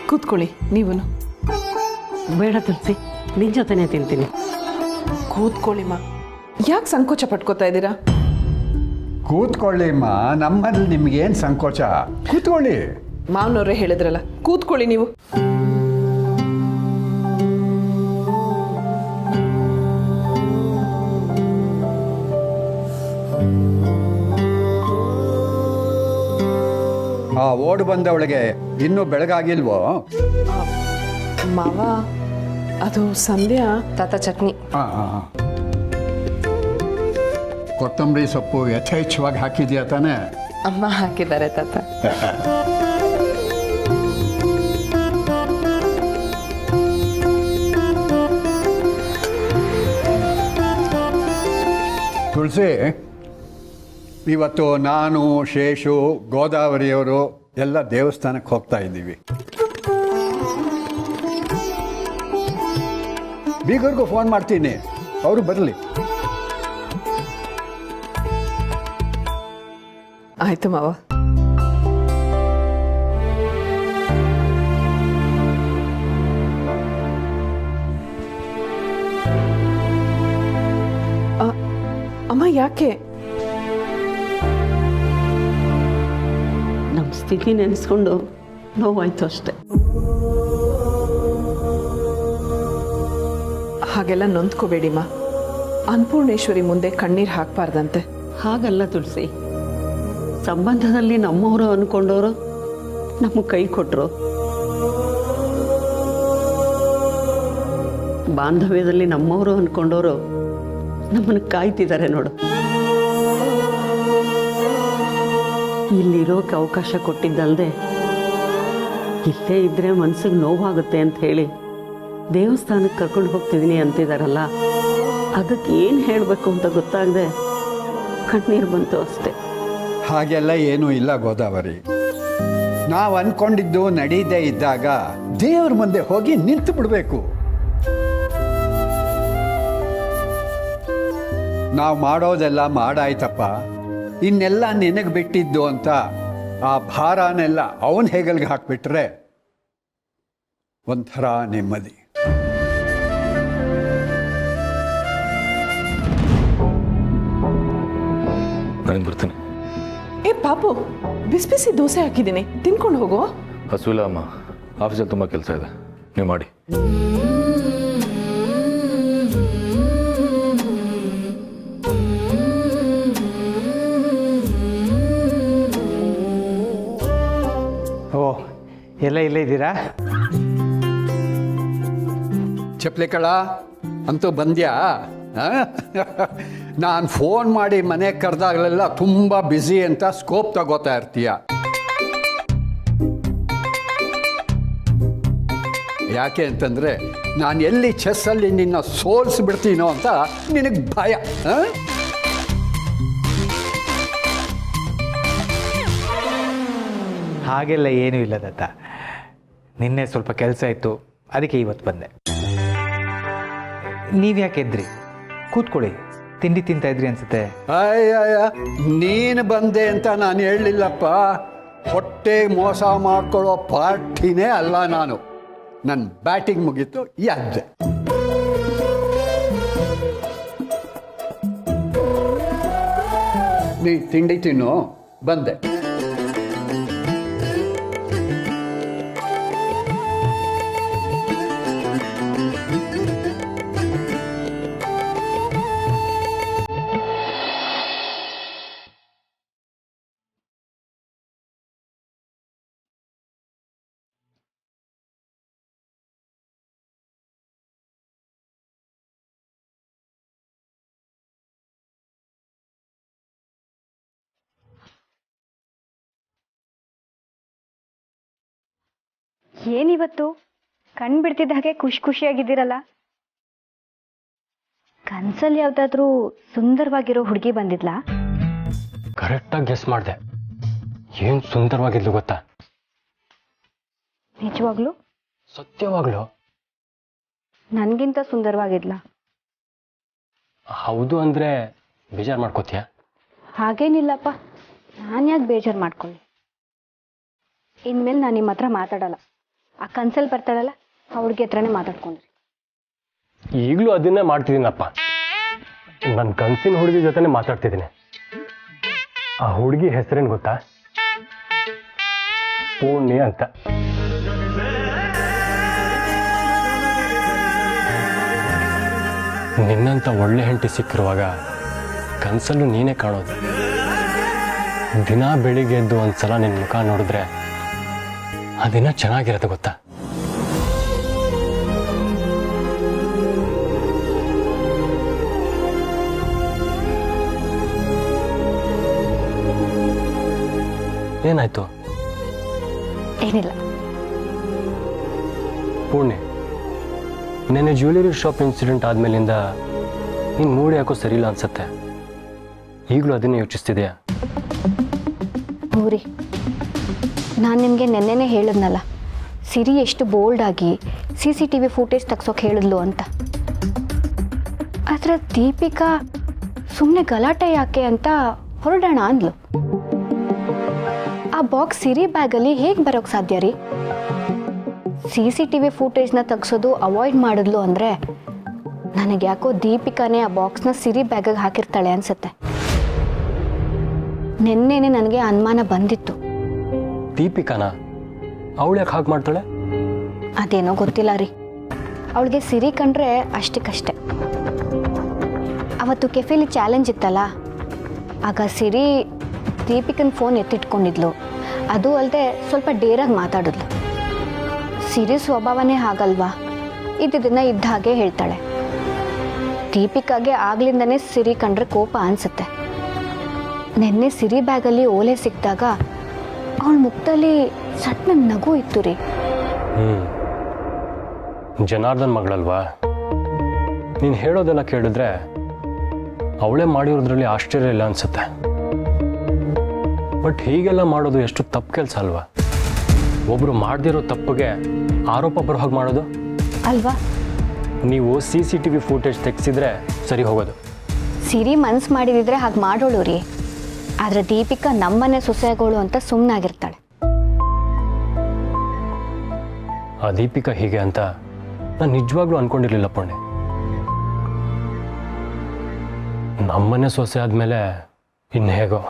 ಕೂತ್ಕೊಳ್ಳಿ ನೀವು. ಬೇಡ ತುಳಸಿ, ನಿನ್ನ ಜೊತೆನೇ ತಿಂತೀನಿ. ಕೂತ್ಕೊಳ್ಳಿಮ್ಮ, ಯಾಕೆ ಸಂಕೋಚ ಪಟ್ಕೋತಾ ಇದ್ದೀರಾ? ಕೂತ್ಕೊಳ್ಳಿಮ್ಮ, ನಮ್ಮಲ್ಲಿ ನಿಮ್ಗೇನು ಸಂಕೋಚ, ಕೂತ್ಕೊಳ್ಳಿ. ಮಾವನವ್ರೆ ಹೇಳಿದ್ರಲ್ಲ, ಕೂತ್ಕೊಳ್ಳಿ ನೀವು. ಓಡು ಬಂದವಳಿಗೆ ಇನ್ನೂ ಬೆಳಗಾಗಿಲ್ವೋ? ಮಾವ, ಅದು ಸಂಧ್ಯಾ ತಾತ ಚಟ್ನಿ. ಕೊತ್ತಂಬರಿ ಸೊಪ್ಪು ಯಥೇಚ್ಛವಾಗಿ ಹಾಕಿದ್ಯಾ ತಾನೇ? ಅಮ್ಮ ಹಾಕಿದ್ದಾರೆ ತಾತ. ತುಳಸಿ, ಇವತ್ತು ನಾನು, ಶೇಷು, ಗೋದಾವರಿಯವರು ಎಲ್ಲ ದೇವಸ್ಥಾನಕ್ಕೆ ಹೋಗ್ತಾ ಇದ್ದೀವಿ. ಬೀಗರ್ಗೂ ಫೋನ್ ಮಾಡ್ತೀನಿ, ಅವರು ಬರಲಿ. ಆಯ್ತು ಮಾವ. ಅಮ್ಮ ಯಾಕೆ? ನಮ್ಮ ಸ್ಥಿತಿ ನೆನೆಸ್ಕೊಂಡು ನೋವಾಯ್ತು ಅಷ್ಟೆ. ಹಾಗೆಲ್ಲ ನೊಂದ್ಕೋಬೇಡಿಮ್ಮ. ಅನ್ನಪೂರ್ಣೇಶ್ವರಿ ಮುಂದೆ ಕಣ್ಣೀರು ಹಾಕಬಾರ್ದಂತೆ. ಹಾಗಲ್ಲ ತುಳಸಿ, ಸಂಬಂಧದಲ್ಲಿ ನಮ್ಮವರು ಅಂದ್ಕೊಂಡವರು ನಮಗೆ ಕೈ ಕೊಟ್ಟರು, ಬಾಂಧವ್ಯದಲ್ಲಿ ನಮ್ಮವರು ಅಂದ್ಕೊಂಡವರು ನಮ್ಮನ್ನು ಕಾಯ್ತಿದ್ದಾರೆ ನೋಡು. ಇಲ್ಲಿರೋಕೆ ಅವಕಾಶ ಕೊಟ್ಟಿದ್ದಲ್ದೆ ಇಲ್ಲೇ ಇದ್ದರೆ ಮನಸ್ಸಿಗೆ ನೋವಾಗುತ್ತೆ ಅಂತ ಹೇಳಿ ದೇವಸ್ಥಾನಕ್ಕೆ ಕರ್ಕೊಂಡು ಹೋಗ್ತಿದ್ದೀನಿ ಅಂತಿದ್ದಾರಲ್ಲ, ಅದಕ್ಕೆ ಏನು ಹೇಳಬೇಕು ಅಂತ ಗೊತ್ತಾಗದೆ ಕಣ್ಣೀರು ಬಂತು ಅಷ್ಟೆ. ಹಾಗೆಲ್ಲ ಏನೂ ಇಲ್ಲ ಗೋದಾವರಿ. ನಾವು ಅಂದ್ಕೊಂಡಿದ್ದು ನಡೀದೇ ಇದ್ದಾಗ ದೇವ್ರ ಮುಂದೆ ಹೋಗಿ ನಿಂತು ಬಿಡಬೇಕು. ನಾವು ಮಾಡೋದೆಲ್ಲ ಮಾಡಾಯ್ತಪ್ಪ, ಇನ್ನೆಲ್ಲ ನಿನಗೆ ಬಿಟ್ಟಿದ್ದು ಅಂತ ಆ ಭಾರನೆಲ್ಲ ಅವನ ಹೆಗಲ್ಗೆ ಹಾಕ್ಬಿಟ್ರೆ ಒಂಥರ ನೆಮ್ಮದಿ. ನಾನು ಬರ್ತೀನಿ. ಏ ಪಾಪು, ಬಿಸಿ ಬಿಸಿ ದೋಸೆ ಹಾಕಿದ್ದೀನಿ, ತಿನ್ಕೊಂಡು ಹೋಗೋ. ಹಸುವಿಲ್ಲ ಅಮ್ಮ, ಆಫೀಸಲ್ಲಿ ತುಂಬ ಕೆಲಸ ಇದೆ, ನೀವು ಮಾಡಿ. ಓ, ಎಲ್ಲ ಇಲ್ಲೇ ಇದ್ದೀರಾ? ಚಪ್ಲಿ ಕಳ ಅಂತೂ ಬಂದ್ಯಾ? ನಾನು ಫೋನ್ ಮಾಡಿ ಮನೆಗೆ ಕರೆದಾಗಲೆಲ್ಲ ತುಂಬ ಬ್ಯುಸಿ ಅಂತ ಸ್ಕೋಪ್ ತಗೋತಾ ಇರ್ತೀಯ. ಯಾಕೆ ಅಂತಂದರೆ ನಾನು ಎಲ್ಲಿ ಚೆಸ್ಸಲ್ಲಿ ನಿನ್ನ ಸೋಲಿಸ್ಬಿಡ್ತೀನೋ ಅಂತ ನಿನಗೆ ಭಯ. ಹಾಗೆಲ್ಲ ಏನೂ ಇಲ್ಲ ದತ್ತ. ನಿನ್ನೆ ಸ್ವಲ್ಪ ಕೆಲಸ ಇತ್ತು, ಅದಕ್ಕೆ ಇವತ್ತು ಬಂದೆ. ನೀವು ಯಾಕೆ ಎದ್ರಿ? ಕೂತ್ಕೊಳ್ಳಿ, ತಿಂಡಿ ತಿಂತಾ ಇದ್ರಿ ಅನ್ಸುತ್ತೆ. ಅಯ್ಯಯ್ಯ, ನೀನು ಬಂದೆ ಅಂತ ನಾನು ಹೇಳಲಿಲ್ಲಪ್ಪ. ಹೊಟ್ಟೆಗೆ ಮೋಸ ಮಾಡ್ಕೊಳ್ಳೋ ಪಾರ್ಟಿನೇ ಅಲ್ಲ ನಾನು. ನನ್ನ ಬ್ಯಾಟಿಂಗ್ ಮುಗೀತು, ಎದ್ದೆ. ನೀ ತಿಂಡಿ ತಿನ್ನು, ಬಂದೆ. ಏನಿವತ್ತು ಕಣ್ ಬಿಡ್ತಿದ್ದ ಹಾಗೆ ಖುಷಿಯಾಗಿದ್ದೀರಲ್ಲ? ಕನ್ಸಲ್ಲಿ ಯಾವ್ದಾದ್ರೂ ಸುಂದರವಾಗಿರೋ ಹುಡುಗಿ ಬಂದಿದ್ಲಾ? ಕರೆಕ್ಟಾಗಿ ಗೆಸ್ ಮಾಡಿದೆ. ಏನು ಸುಂದರವಾಗಿದ್ಲು ಗೊತ್ತಾ? ನಿಜವಾಗ್ಲು? ಸತ್ಯವಾಗ್ಲು ನನ್ಗಿಂತ ಸುಂದರವಾಗಿದ್ಲ? ಹೌದು ಅಂದ್ರೆ ಬೇಜಾರು ಮಾಡ್ಕೋತೀಯ? ಹಾಗೇನಿಲ್ಲಪ್ಪ, ನಾನು ಯಾಕೆ ಬೇಜಾರು ಮಾಡ್ಕೊಳ್ಳಿ. ಇನ್ಮೇಲೆ ನಾನು ನಿಮ್ಮ ಹತ್ರ ಮಾತಾಡಲ್ಲ. ಆ ಕನ್ಸಲ್ಲಿ ಬರ್ತಾಳಲ್ಲ ಆ ಹುಡುಗಿ ಹತ್ರನೇ ಮಾತಾಡ್ಕೊಂಡ್ರಿ. ಈಗಲೂ ಅದನ್ನೇ ಮಾಡ್ತಿದ್ದೀನಪ್ಪ. ನನ್ನ ಕನಸಿನ ಹುಡುಗಿ ಜೊತೆನೆ ಮಾತಾಡ್ತಿದ್ದೀನಿ. ಆ ಹುಡುಗಿ ಹೆಸರೇನು ಗೊತ್ತಾ? ಪೂರ್ಣಿ ಅಂತ. ನಿನ್ನಂತ ಒಳ್ಳೆ ಹೆಂಡತಿ ಸಿಕ್ಕಿರುವಾಗ ಕನಸಲ್ಲೂ ನೀನೇ ಕಾಣೋದು. ದಿನ ಬೆಳಿಗ್ಗೆ ಎದ್ದು ಒಂದ್ಸಲ ನಿನ್ನ ಮುಖ ನೋಡಿದ್ರೆ ಆ ದಿನ ಚೆನ್ನಾಗಿರುತ್ತೆ ಗೊತ್ತಾ? ಏನಾಯ್ತು? ಏನಿಲ್ಲ. ಪೂರ್ಣಿ, ನೆನ್ನೆ ಜ್ಯುವೆಲರಿ ಶಾಪ್ ಇನ್ಸಿಡೆಂಟ್ ಆದ್ಮೇಲಿಂದ ನಿನ್ನ ಮೂಡ್ ಯಾಕೋ ಸರಿಯಿಲ್ಲ ಅನ್ಸತ್ತೆ. ಈಗಲೂ ಅದನ್ನೇ ಯೋಚಿಸ್ತಿದೆಯಾ? ಊರಿ, ನಾನು ನಿಮಗೆ ನೆನ್ನೆನೇ ಹೇಳಿದ್ನಲ್ಲ, ಸಿರಿ ಎಷ್ಟು ಬೋಲ್ಡಾಗಿ CCTV ಫುಟೇಜ್ ತೆಗ್ಸೋಕೆ ಹೇಳಿದ್ಲು ಅಂತ. ಆದರೆ ದೀಪಿಕಾ ಸುಮ್ಮನೆ ಗಲಾಟೆ ಯಾಕೆ ಅಂತ ಹೊರಡೋಣ ಅಂದ್ಲು. ಆ ಬಾಕ್ಸ್ ಸಿರಿ ಬ್ಯಾಗಲ್ಲಿ ಹೇಗೆ ಬರೋಕ್ಕೆ ಸಾಧ್ಯ ರೀ? CCTV ಫುಟೇಜ್ನ ತೆಗ್ಸೋದು ಅವಾಯ್ಡ್ ಮಾಡಿದ್ಲು ಅಂದರೆ ನನಗೆ ಯಾಕೋ ದೀಪಿಕಾನೇ ಆ ಬಾಕ್ಸ್ನ ಸಿರಿ ಬ್ಯಾಗಿಗೆ ಹಾಕಿರ್ತಾಳೆ ಅನ್ಸುತ್ತೆ. ನೆನ್ನೆನೆ ನನಗೆ ಅನುಮಾನ ಬಂದಿತ್ತು. ದೀಪಿಕಾನ? ಅವಳು ಯಾಕೆ ಹಾಗೆ ಮಾಡ್ತಾಳೆ? ಅದೇನೋ ಗೊತ್ತಿಲ್ಲ ರೀ. ಅವಳಿಗೆ ಸಿರಿ ಕಂಡ್ರೆ ಅಷ್ಟಕ್ಕಷ್ಟೆ. ಅವತ್ತು ಕೆಫೆಲಿ ಚಾಲೆಂಜ್ ಇತ್ತಲ್ಲ, ಆಗ ಸಿರಿ ದೀಪಿಕನ ಫೋನ್ ಎತ್ತಿಟ್ಕೊಂಡಿದ್ಲು. ಅದು ಅಲ್ಲದೆ ಸ್ವಲ್ಪ ಡೇರಾಗಿ ಮಾತಾಡಿದ್ಲು. ಸಿರಿ ಸ್ವಭಾವನೇ ಹಾಗಲ್ವಾ, ಇದನ್ನ ಇದ್ದ ಹಾಗೆ ಹೇಳ್ತಾಳೆ. ದೀಪಿಕಾಗೆ ಆಗ್ಲಿಂದನೇ ಸಿರಿ ಕಂಡ್ರೆ ಕೋಪ ಅನ್ಸುತ್ತೆ. ನೆನ್ನೆ ಸಿರಿ ಬ್ಯಾಗಲ್ಲಿ ಓಲೆ ಸಿಕ್ಕಿದಾಗ ಅವಳ ಮುಖದಲ್ಲಿ ಸಣ್ಣ ನಗು ಇತ್ತು ರೀ. ಜನಾರ್ದನ್ ಮಗಳಲ್ವಾ? ನೀನು ಹೇಳೋದೆಲ್ಲ ಕೇಳಿದ್ರೆ ಅವಳೇ ಮಾಡಿರೋದ್ರಲ್ಲಿ ಆಶ್ಚರ್ಯ ಇಲ್ಲ ಅನ್ಸುತ್ತೆ. ಬಟ್ ಹೀಗೆಲ್ಲ ಮಾಡೋದು ಎಷ್ಟು ತಪ್ಪು ಕೆಲಸ ಅಲ್ವಾ? ಒಬ್ರು ಮಾಡದಿರೋ ತಪ್ಪಿಗೆ ಆರೋಪ ಬರೋ ಹಾಗೆ ಮಾಡೋದು ಅಲ್ವಾ? ನೀವು CCTV ಫುಟೇಜ್ ತೆಗೆಸಿದ್ರೆ ಸರಿ ಹೋಗೋದು. ಸಿರಿ ಮನ್ಸು ಮಾಡಿದಿದ್ರೆ ಹಾಗೆ ಮಾಡೋಳು ರೀ. ಆದರೆ ದೀಪಿಕಾ ನಮ್ಮನೆ ಸೊಸೆಗಳು ಅಂತ ಸುಮ್ಮನಾಗಿರ್ತಾಳೆ. ಆ ದೀಪಿಕಾ ಹೀಗೆ ಅಂತ ನಾನು ನಿಜವಾಗ್ಲೂ ಅನ್ಕೊಂಡಿರ್ಲಿಲ್ಲ ಪುಣ್ಯ. ನಮ್ಮನೆ ಸೊಸೆ ಆದಮೇಲೆ ಇನ್ನು ಹೇಗೋ.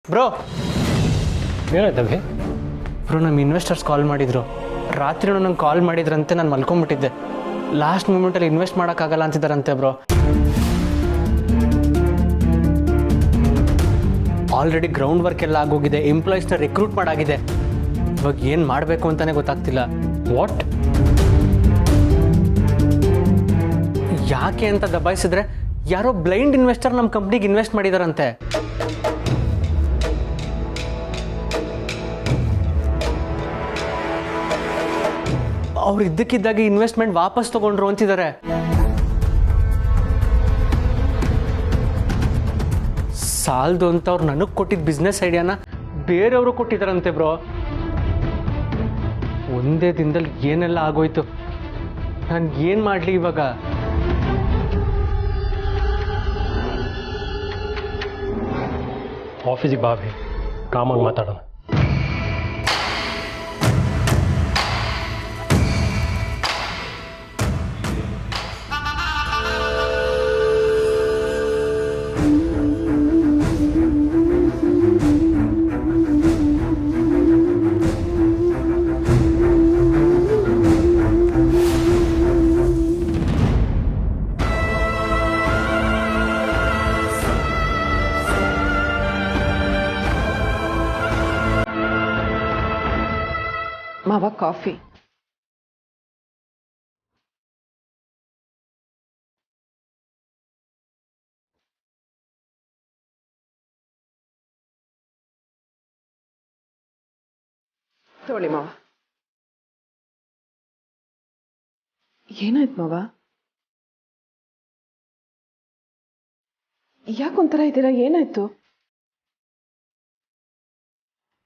ಬ್ರೋ ಏನಾಯ್ತವಿ? ಬ್ರೋ, ನಮ್ಮ ಇನ್ವೆಸ್ಟರ್ಸ್ ಕಾಲ್ ಮಾಡಿದ್ರು. ರಾತ್ರಿ ನಂಗೆ ಕಾಲ್ ಮಾಡಿದ್ರಂತೆ. ನಾನು ಮಲ್ಕೊಂಡ್ಬಿಟ್ಟಿದ್ದೆ. ಲಾಸ್ಟ್ ಮೂಮೆಂಟಲ್ಲಿ ಇನ್ವೆಸ್ಟ್ ಮಾಡೋಕ್ಕಾಗಲ್ಲ ಅಂತಿದ್ದಾರಂತೆ ಬ್ರೋ. ಆಲ್ರೆಡಿ ಗ್ರೌಂಡ್ ವರ್ಕ್ ಎಲ್ಲ ಆಗೋಗಿದೆ. ಎಂಪ್ಲಾಯೀಸ್ನ ರಿಕ್ರೂಟ್ ಮಾಡಾಗಿದೆ. ಇವಾಗ ಏನು ಮಾಡಬೇಕು ಅಂತಲೇ ಗೊತ್ತಾಗ್ತಿಲ್ಲ. ವಾಟ್? ಯಾಕೆ ಅಂತ ದಬಾಯಿಸಿದ್ರೆ ಯಾರೋ ಬ್ಲೈಂಡ್ ಇನ್ವೆಸ್ಟರ್ ನಮ್ಮ ಕಂಪ್ನಿಗೆ ಇನ್ವೆಸ್ಟ್ ಮಾಡಿದಾರಂತೆ. ಅವ್ರು ಇದ್ದಕ್ಕಿದ್ದಾಗೆ ಇನ್ವೆಸ್ಟ್ಮೆಂಟ್ ವಾಪಸ್ ತಗೊಂಡ್ರು ಅಂತಿದ್ದಾರೆ. ಸಾಲದು ಅಂತ ಅವ್ರು ನನಗೆ ಕೊಟ್ಟಿದ್ದ ಬಿಸ್ನೆಸ್ ಐಡಿಯಾನ ಬೇರೆಯವರು ಕೊಟ್ಟಿದ್ದಾರಂತೆ ಬ್ರೋ. ಒಂದೇ ದಿನದಲ್ಲಿ ಏನೆಲ್ಲ ಆಗೋಯ್ತು. ನಾನು ಏನು ಮಾಡಲಿ ಇವಾಗ? ಆಫೀಸಿಗೆ ಬಾವಿ ಕಾಮಾಗಿ ಮಾತಾಡೋಣ. ಮಾವ ಕಾಫಿ. ತಗೊಳ್ಳಿ ಮಾವ. ಏನಾಯ್ತು ಮಾವ? ಯಾಕೊಂಥರ ಇದ್ದೀರಾ? ಏನಾಯ್ತು?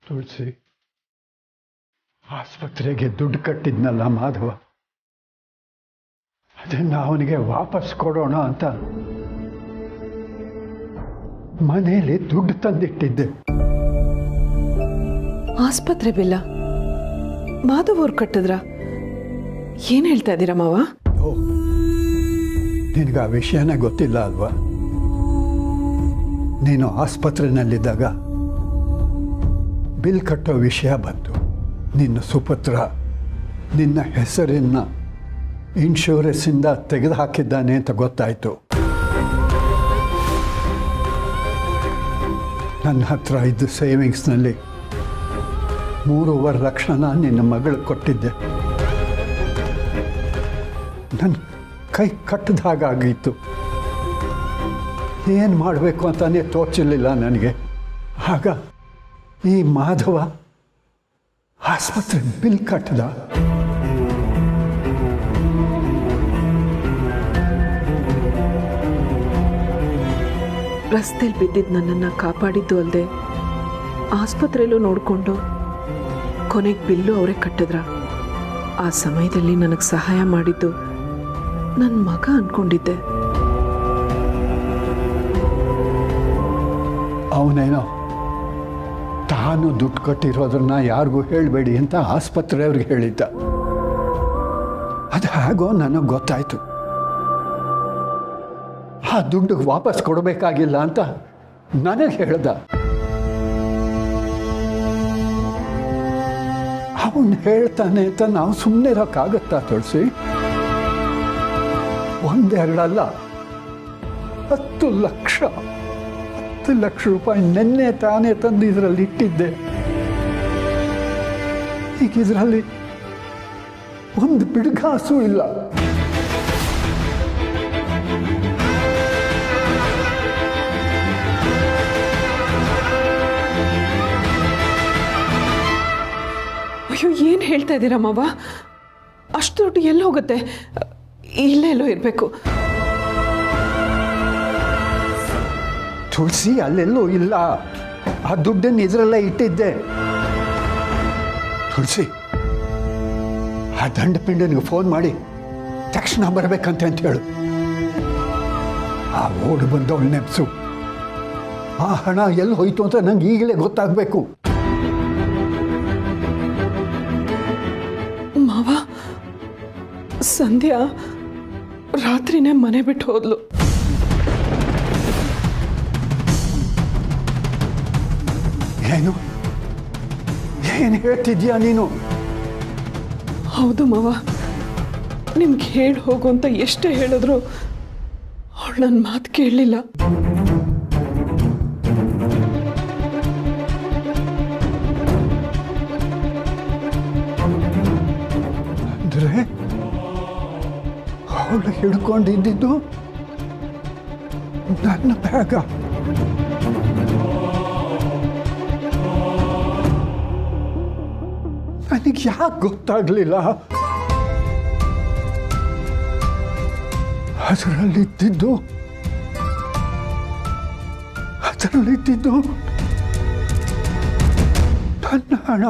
ತುಳಸಿ, ಆಸ್ಪತ್ರೆಗೆ ದುಡ್ಡು ಕಟ್ಟಿದ್ನಲ್ಲ ಮಾಧವ, ಅದನ್ನು ಅವನಿಗೆ ವಾಪಸ್ ಕೊಡೋಣ ಅಂತ ಮನೆಯಲ್ಲಿ ದುಡ್ಡು ತಂದಿಟ್ಟಿದ್ದೆ. ಆಸ್ಪತ್ರೆ ಬಿಲ್ಲ ಮಾಧವ್ ಅವ್ರು ಕಟ್ಟಿದ್ರ? ಏನ್ ಹೇಳ್ತಾ ಇದ್ದೀರಾ ಮಾವ? ಓ, ನಿನಗೆ ಆ ವಿಷಯನೇ ಗೊತ್ತಿಲ್ಲ ಅಲ್ವಾ? ನೀನು ಆಸ್ಪತ್ರೆಯಲ್ಲಿದ್ದಾಗ ಬಿಲ್ ಕಟ್ಟೋ ವಿಷಯ ಬಂತು. ನಿನ್ನ ಸುಪುತ್ರ ನಿನ್ನ ಹೆಸರನ್ನು ಇನ್ಶೂರೆನ್ಸಿಂದ ತೆಗೆದುಹಾಕಿದ್ದಾನೆ ಅಂತ ಗೊತ್ತಾಯಿತು. ನನ್ನ ಹತ್ರ ಇದ್ದ ಸೇವಿಂಗ್ಸ್ನಲ್ಲಿ 3.5 ಲಕ್ಷನ ನಿನ್ನ ಮಗಳಿಗೆ ಕೊಟ್ಟಿದ್ದೆ. ನನ್ನ ಕೈ ಕಟ್ಟಿದ ಹಾಗಾಗಿತ್ತು. ಏನು ಮಾಡಬೇಕು ಅಂತಾನೆ ತೋಚಲಿಲ್ಲ ನನಗೆ. ಆಗ ಈ ಮಾಧವ ಆಸ್ಪತ್ರೆ ಬಿಲ್ ಕಟ್ಟದ. ರಸ್ತೆಯಲ್ಲಿ ಬಿದ್ದಿದ್ದು ನನ್ನನ್ನು ಕಾಪಾಡಿದ್ದು ಅಲ್ಲದೆ ಆಸ್ಪತ್ರೆಯಲ್ಲೂ ನೋಡಿಕೊಂಡು ಕೊನೆಗೆ ಬಿಲ್ಲು ಅವರೇ ಕಟ್ಟಿದ್ರ. ಆ ಸಮಯದಲ್ಲಿ ನನಗೆ ಸಹಾಯ ಮಾಡಿದ್ದು ನನ್ನ ಮಗ ಅಂದ್ಕೊಂಡಿದ್ದೆ. ಅವನೇನೋ ತಾನು ದುಡ್ಡು ಕಟ್ಟಿರೋದನ್ನ ಯಾರಿಗೂ ಹೇಳಬೇಡಿ ಅಂತ ಆಸ್ಪತ್ರೆಯವ್ರಿಗೆ ಹೇಳಿದ್ದ. ಅದು ಹೇಗೋ ನನಗೆ ಗೊತ್ತಾಯಿತು. ಆ ದುಡ್ಡು ವಾಪಸ್ ಕೊಡಬೇಕಾಗಿಲ್ಲ ಅಂತ ನನಗೆ ಹೇಳ್ದ. ಅವನು ಹೇಳ್ತಾನೆ ಅಂತ ನಾವು ಸುಮ್ಮನೆ ಇರೋಕ್ಕಾಗತ್ತಾ ತುಳಸಿ? 1-2 ಅಲ್ಲ, 10 ಲಕ್ಷ ರೂಪಾಯಿ ನೆನ್ನೆ ತಾನೇ ತಂದು ಇದರಲ್ಲಿ ಇಟ್ಟಿದ್ದೆ. ಈಗ ಇದರಲ್ಲಿ ಒಂದು ಬಿಡುಗಾಸು ಇಲ್ಲ. ಅಯ್ಯೋ, ಏನು ಹೇಳ್ತಾ ಇದ್ದೀರಾ ಮಾವ? ಅಷ್ಟು ದುಡ್ಡು ಎಲ್ಲಿ ಹೋಗುತ್ತೆ? ಇಲ್ಲೆಲ್ಲೋ ಇರಬೇಕು. ತುಳಸಿ, ಅಲ್ಲೆಲ್ಲೂ ಇಲ್ಲ. ಆ ದುಡ್ಡನ್ನು ಇದರಲ್ಲೇ ಇಟ್ಟಿದ್ದೆ. ತುಳಸಿ, ಆ ದಂಡಪಿಂಡನಿಗೆ ಫೋನ್ ಮಾಡಿ ತಕ್ಷಣ ಬರಬೇಕಂತ ಹೇಳು. ಆ ಓಡು ಬಂದವಳು ನೆಪ್ಸು. ಆ ಹಣ ಎಲ್ಲಿ ಹೋಯ್ತು ಅಂತ ನಂಗೆ ಈಗಲೇ ಗೊತ್ತಾಗಬೇಕು. ಮಾವ, ಸಂಧ್ಯಾ ರಾತ್ರಿನೇ ಮನೆ ಬಿಟ್ಟು ಹೋದ್ಲು. ಏನು ಹೇಳ್ತಿದ್ಯಾ ನೀನು? ಹೌದು ಮಾವ, ನಿಮ್ಗೆ ಹೇಳಿ ಹೋಗು ಅಂತ ಎಷ್ಟೇ ಹೇಳಿದ್ರು ಅವಳು ನನ್ನ ಮಾತು ಕೇಳಲಿಲ್ಲ. ಅಂದರೆ ಅವಳು ಹಿಡ್ಕೊಂಡಿದ್ದು ನನ್ನ ಬ್ಯಾಗ. ನನಗೆ ಯಾಕೆ ಗೊತ್ತಾಗಲಿಲ್ಲ? ಅದರಲ್ಲಿದ್ದು ನನ್ನ ಹಣ.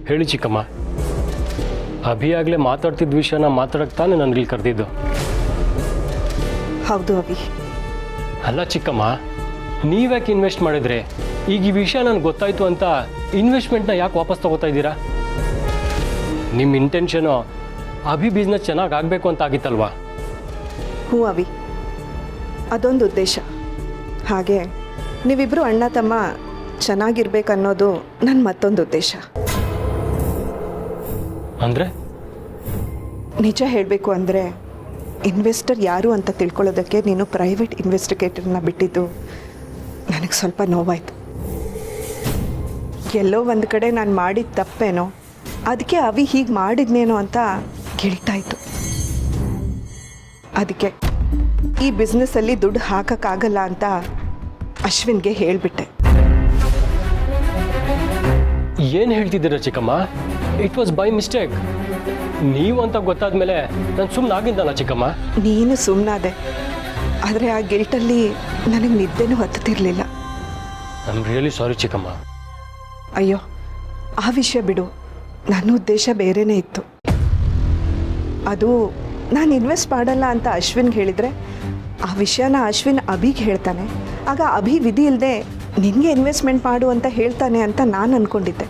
ಹೇಳಿ ಚಿಕ್ಕಮ್ಮ. ಅಭಿ ಆಗಲೇ ಮಾತಾಡ್ತಿದ್ದ ವಿಷಯನ ಮಾತಾಡಕ್ಕೆ ತಾನೇ ನನಗೆ ಇಲ್ಲಿ ಕರೆದಿದ್ದು. ಹೌದು ಅಭಿ. ಅಲ್ಲ ಚಿಕ್ಕಮ್ಮ, ನೀವ್ಯಾಕೆ ಇನ್ವೆಸ್ಟ್ ಮಾಡಿದ್ರೆ ಈಗ ಈ ವಿಷಯ ನನಗೆ ಗೊತ್ತಾಯ್ತು ಅಂತ ಇನ್ವೆಸ್ಟ್ಮೆಂಟ್ನ ಯಾಕೆ ವಾಪಸ್ ತಗೋತಾ ಇದ್ದೀರಾ? ನಿಮ್ಮ ಇಂಟೆನ್ಷನು ಅಭಿ ಬಿಸ್ನೆಸ್ ಚೆನ್ನಾಗಿ ಆಗಬೇಕು ಅಂತ ಆಗಿತ್ತಲ್ವಾ? ಹ್ಞೂ ಅವಿ, ಅದೊಂದು ಉದ್ದೇಶ. ಹಾಗೆ ನೀವಿಬ್ಬರು ಅಣ್ಣ ತಮ್ಮ ಚೆನ್ನಾಗಿರ್ಬೇಕನ್ನೋದು ನನ್ನ ಮತ್ತೊಂದು ಉದ್ದೇಶ. ಅಂದರೆ ನಿಜ ಹೇಳಬೇಕು ಅಂದರೆ ಇನ್ವೆಸ್ಟರ್ ಯಾರು ಅಂತ ತಿಳ್ಕೊಳ್ಳೋದಕ್ಕೆ ನೀನು ಪ್ರೈವೇಟ್ ಇನ್ವೆಸ್ಟಿಗೇಟರ್ನ ಬಿಟ್ಟಿದ್ದು ನನಗೆ ಸ್ವಲ್ಪ ನೋವಾಯಿತು. ಎಲ್ಲೋ ಒಂದು ಕಡೆ ನಾನು ಮಾಡಿದ ತಪ್ಪೇನೋ, ಅದಕ್ಕೆ ಅವಿ ಹೀಗೆ ಮಾಡಿದ್ನೇನೋ ಅಂತ ಗಿಳಿತಾಯಿತು. ಅದಕ್ಕೆ ಈ ಬಿಸ್ನೆಸ್ಸಲ್ಲಿ ದುಡ್ಡು ಹಾಕೋಕ್ಕಾಗಲ್ಲ ಅಂತ ಅಶ್ವಿನ್ಗೆ ಹೇಳಿಬಿಟ್ಟೆ. ಏನು ಹೇಳ್ತಿದ್ದೀರಾ ಚಿಕ್ಕಮ್ಮ? It was by mistake. ನೀವು ಅಂತ ಗೊತ್ತಾದ ಮೇಲೆ ನಾನು ಸುಮ್ಮನೆ ಆಗಿದ್ದಲ್ಲ ಚಿಕ್ಕಮ್ಮ. ನೀನು ಸುಮ್ಮನಾದೆ, ಆದರೆ ಆ ಗಿಲ್ಟಲ್ಲಿ ನನಗೆ ನಿದ್ದೆನೂ ಹತ್ತುತ್ತಿರಲಿಲ್ಲ. ಐ ಆಮ್ ರಿಯಲಿ ಸಾರಿ ಚಿಕ್ಕಮ್ಮ. ಅಯ್ಯೋ, ಆ ವಿಷಯ ಬಿಡು. ನನ್ನ ಉದ್ದೇಶ ಬೇರೆಯೇ ಇತ್ತು. ಅದು ನಾನು ಇನ್ವೆಸ್ಟ್ ಮಾಡಲ್ಲ ಅಂತ ಅಶ್ವಿನ್ಗೆ ಹೇಳಿದರೆ ಆ ವಿಷಯನ ಅಶ್ವಿನ್ ಅಭಿಗೆ ಹೇಳ್ತಾನೆ. ಆಗ ಅಭಿ ವಿಧಿ ಇಲ್ಲದೆ ನಿನಗೆ ಇನ್ವೆಸ್ಟ್ಮೆಂಟ್ ಮಾಡು ಅಂತ ಹೇಳ್ತಾನೆ ಅಂತ ನಾನು ಅಂದ್ಕೊಂಡಿದ್ದೆ.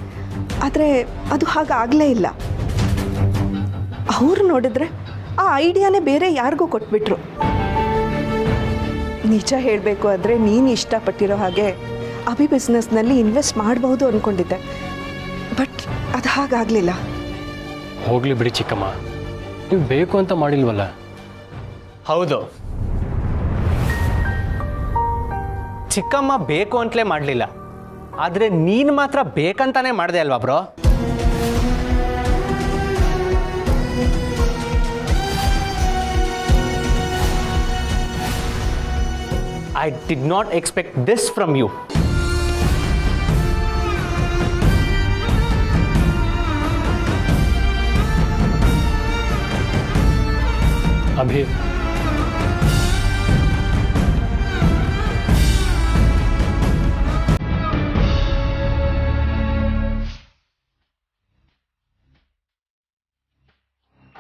ಆದರೆ ಅದು ಹಾಗಾಗಲೇ ಇಲ್ಲ. ಅವರು ನೋಡಿದ್ರೆ ಆ ಐಡಿಯಾನೇ ಬೇರೆ ಯಾರಿಗೂ ಕೊಟ್ಬಿಟ್ರು. ನಿಜ ಹೇಳಬೇಕು ಅಂದರೆ ನೀನು ಇಷ್ಟಪಟ್ಟಿರೋ ಹಾಗೆ ಅಭಿ ಬಿಸ್ನೆಸ್ನಲ್ಲಿ ಇನ್ವೆಸ್ಟ್ ಮಾಡಬಹುದು ಅಂದ್ಕೊಂಡಿದ್ದೆ. ಬಟ್ ಅದು ಹಾಗಾಗಲಿಲ್ಲ. ಹೋಗಲಿ ಬಿಡಿ ಚಿಕ್ಕಮ್ಮ, ನೀವು ಬೇಕು ಅಂತ ಮಾಡಿಲ್ವಲ್ಲ. ಹೌದು, ಚಿಕ್ಕಮ್ಮ ಬೇಕು ಅಂತಲೇ ಮಾಡಲಿಲ್ಲ. ಆದರೆ ನೀನು ಮಾತ್ರ ಬೇಕಂತಾನೆ ಮಾಡಿದೆ ಅಲ್ವಾ bro? I did not expect this from you. Abhi,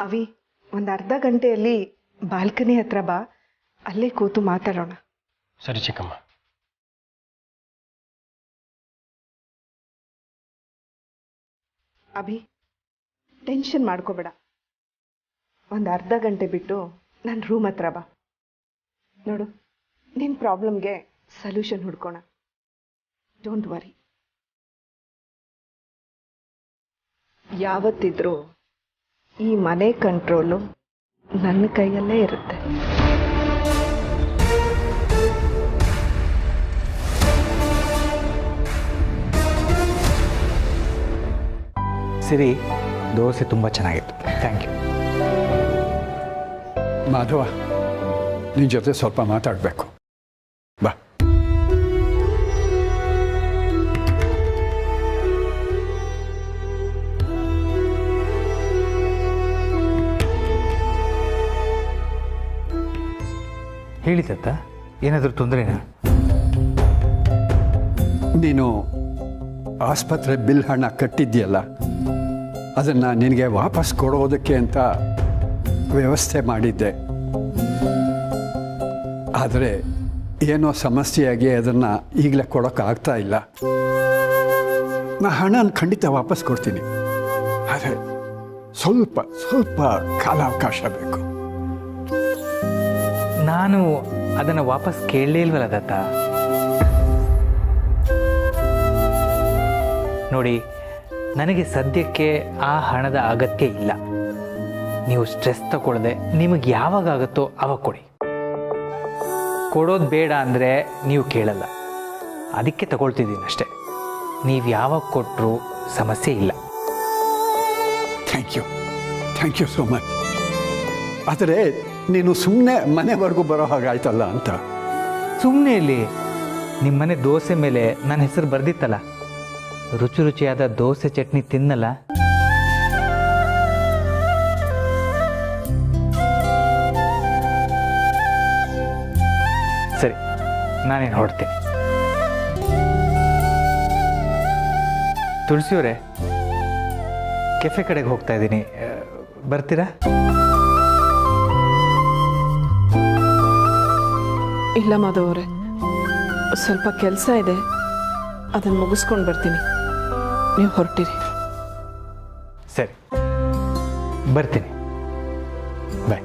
ಅವಿ, ಒಂದು ಅರ್ಧ ಗಂಟೆಯಲ್ಲಿ ಬಾಲ್ಕನಿ ಹತ್ರ ಬಾ, ಅಲ್ಲೇ ಕೂತು ಮಾತಾಡೋಣ. ಸರಿ ಚಿಕ್ಕಮ್ಮ. ಅಭಿ, ಟೆನ್ಷನ್ ಮಾಡ್ಕೋಬೇಡ. ಒಂದು ಅರ್ಧ ಗಂಟೆ ಬಿಟ್ಟು ನನ್ನ ರೂಮ್ ಹತ್ರ ಬಾ. ನೋಡು, ನಿನ್ನ ಪ್ರಾಬ್ಲಮ್ಗೆ ಸೊಲ್ಯೂಷನ್ ಹುಡ್ಕೋಣ. Don't worry. ಯಾವತ್ತಿದ್ರೂ ಈ ಮನೆ ಕಂಟ್ರೋಲು ನನ್ನ ಕೈಯಲ್ಲೇ ಇರುತ್ತೆ. ಸಿರಿ, ದೋಸೆ ತುಂಬ ಚೆನ್ನಾಗಿತ್ತು. Thank you. ಮಾಧವ, ನಿನ್ನ ಜೊತೆ ಸ್ವಲ್ಪ ಮಾತಾಡಬೇಕು. ಬಾ. ಹೇಳಿ ತಾತ, ಏನಾದರೂ ತೊಂದರೆನಾ? ನೀನು ಆಸ್ಪತ್ರೆ ಬಿಲ್ ಹಣ ಕಟ್ಟಿದ್ಯಲ್ಲ, ಅದನ್ನು ನಿನಗೆ ವಾಪಸ್ ಕೊಡೋದಕ್ಕೆ ಅಂತ ವ್ಯವಸ್ಥೆ ಮಾಡಿದ್ದೆ. ಆದರೆ ಏನೋ ಸಮಸ್ಯೆಯಾಗಿ ಅದನ್ನು ಈಗಲೇ ಕೊಡೋಕ್ಕಾಗ್ತಾ ಇಲ್ಲ. ನಾ ಹಣನ ಖಂಡಿತ ವಾಪಸ್ ಕೊಡ್ತೀನಿ, ಆದರೆ ಸ್ವಲ್ಪ ಸ್ವಲ್ಪ ಕಾಲಾವಕಾಶ ಬೇಕು. ನಾನು ಅದನ್ನು ವಾಪಸ್ ಕೇಳಲೇ ಇಲ್ವಲ್ಲ ತಾತ. ನೋಡಿ, ನನಗೆ ಸದ್ಯಕ್ಕೆ ಆ ಹಣದ ಅಗತ್ಯ ಇಲ್ಲ. ನೀವು ಸ್ಟ್ರೆಸ್ ತಗೊಳ್ಳದೆ ನಿಮಗೆ ಯಾವಾಗ ಆಗುತ್ತೋ ಅವಾಗ ಕೊಡಿ. ಕೊಡೋದು ಬೇಡ ಅಂದರೆ ನೀವು ಕೇಳಲ್ಲ, ಅದಕ್ಕೆ ತಗೊಳ್ತಿದ್ದೀನಿ ಅಷ್ಟೇ. ನೀವು ಯಾವಾಗ ಕೊಟ್ಟರು ಸಮಸ್ಯೆ ಇಲ್ಲ. Thank you so much. ಆದರೆ ನೀನು ಸುಮ್ಮನೆ ಮನೆವರೆಗೂ ಬರೋ ಹಾಗಾಯ್ತಲ್ಲ ಅಂತ. ಸುಮ್ಮನೆ ಇಲ್ಲಿ ನಿಮ್ಮನೆ ದೋಸೆ ಮೇಲೆ ನನ್ನ ಹೆಸರು ಬರೆದಿತ್ತಲ್ಲ, ರುಚಿ ರುಚಿಯಾದ ದೋಸೆ ಚಟ್ನಿ ತಿನ್ನಲ್ಲ. ಸರಿ, ನಾನೇನು ಹೊರಡ್ತೀನಿ. ತುಳಸಿಯವರೇ, ಕೆಫೆ ಕಡೆಗೆ ಹೋಗ್ತಾ ಇದ್ದೀನಿ, ಬರ್ತೀರಾ? ಇಲ್ಲ ಮಾಧವ್ ಅವರೇ, ಸ್ವಲ್ಪ ಕೆಲಸ ಇದೆ, ಅದನ್ನು ಮುಗಿಸ್ಕೊಂಡು ಬರ್ತೀನಿ. ನೀವು ಹೊರಟಿರಿ. ಸರಿ, ಬರ್ತೀನಿ. ಬಾಯ್.